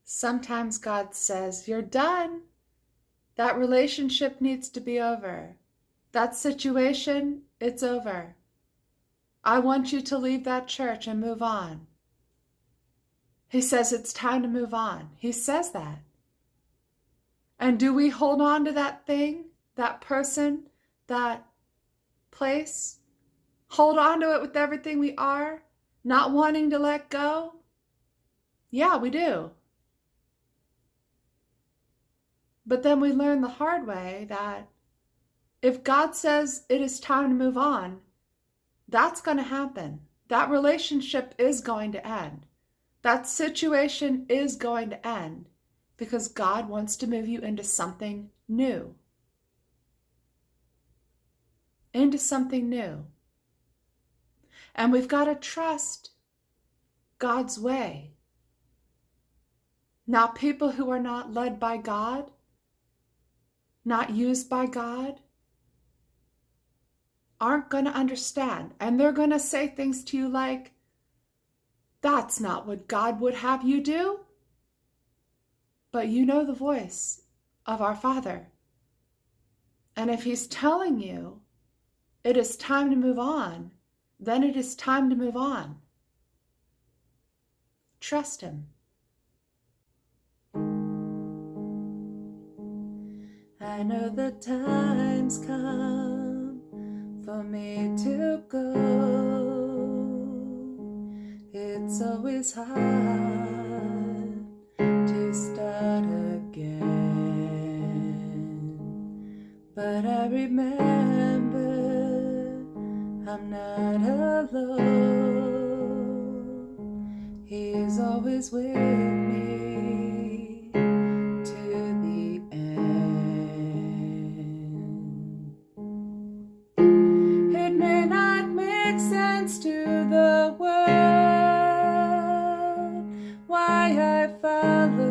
Sometimes God says, you're done. That relationship needs to be over. That situation, it's over. I want you to leave that church and move on. He says it's time to move on. He says that. And do we hold on to that thing, that person, that place? Hold on to it with everything we are, not wanting to let go? Yeah, we do. But then we learn the hard way that if God says it is time to move on, that's going to happen. That relationship is going to end. That situation is going to end because God wants to move you into something new. Into something new. And we've got to trust God's way. Now, people who are not led by God, not used by God, aren't going to understand. And they're going to say things to you like, that's not what God would have you do. But you know the voice of our Father. And if He's telling you it is time to move on, then it is time to move on. Trust Him. I know the time's come for me to go. It's always hard to start again, but I remember I'm not alone. He's always with me to the end. It may not make sense to the world why I follow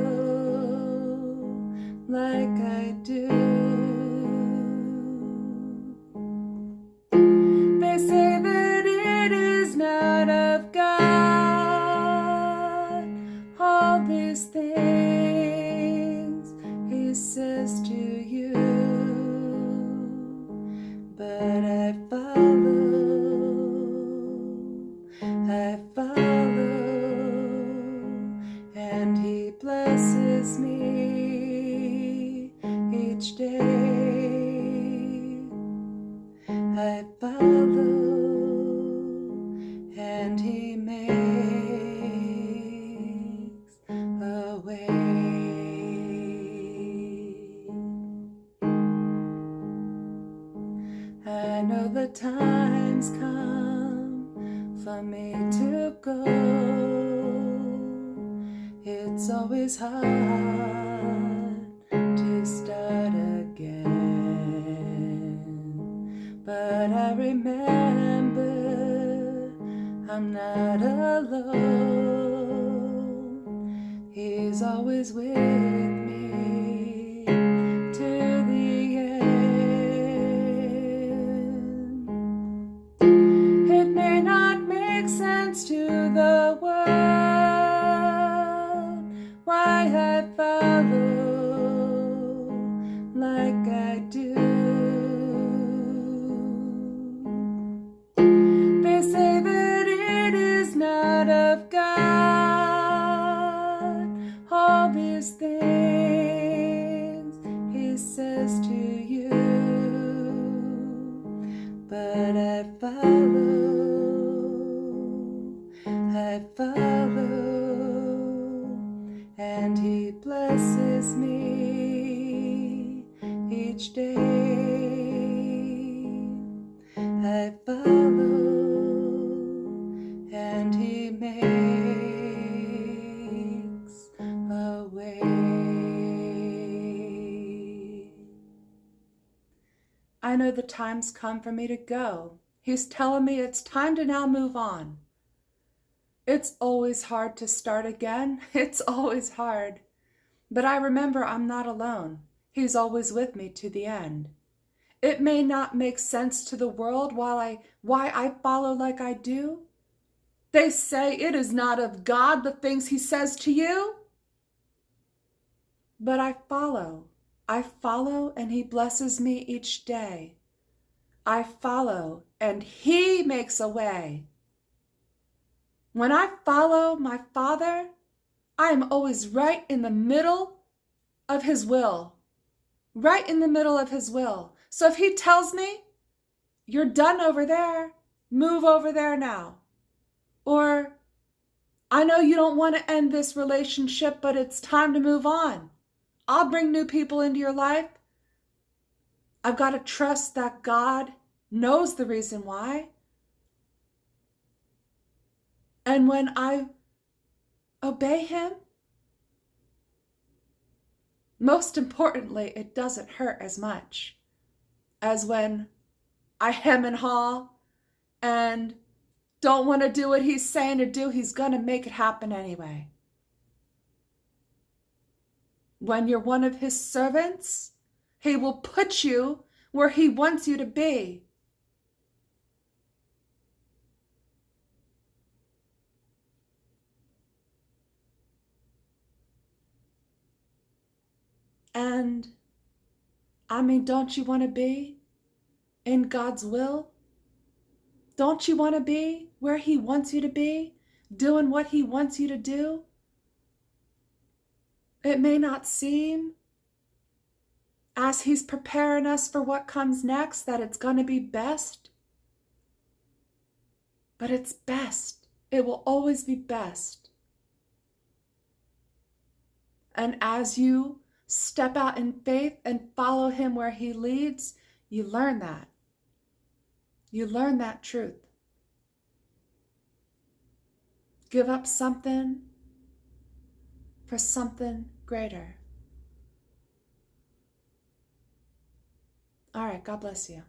like I do. They say that it is not of God, all these things He says to you, but I follow, and He blesses me each day. I follow, and He makes a way. I know the time's come for me to go. It's always hard to start again, but I remember I'm not alone. He's always with me to the end. It may not make sense to the world why I follow like I do. They say that it is not of God, all these things He says to you, but I follow, and He blesses me each day. I follow, and He makes a way. I know the time's come for me to go. He's telling me it's time to now move on. It's always hard to start again. It's always hard. But I remember I'm not alone. He's always with me to the end. It may not make sense to the world why I follow like I do. They say it is not of God, the things He says to you. But I follow. I follow, and He blesses me each day. I follow, and He makes a way. When I follow my Father, I am always right in the middle of His will. Right in the middle of His will. So if He tells me, you're done over there, move over there now. Or, I know you don't want to end this relationship, but it's time to move on. I'll bring new people into your life. I've got to trust that God knows the reason why. And when I obey Him, most importantly, it doesn't hurt as much as when I hem and haw and don't want to do what He's saying to do. He's going to make it happen anyway. When you're one of His servants, He will put you where He wants you to be. And, I mean, don't you want to be in God's will? Don't you want to be where He wants you to be, doing what He wants you to do? It may not seem, as He's preparing us for what comes next, that it's going to be best, but it's best. It will always be best. And as you step out in faith and follow Him where He leads, you learn that. You learn that truth. Give up something for something greater. All right, God bless you.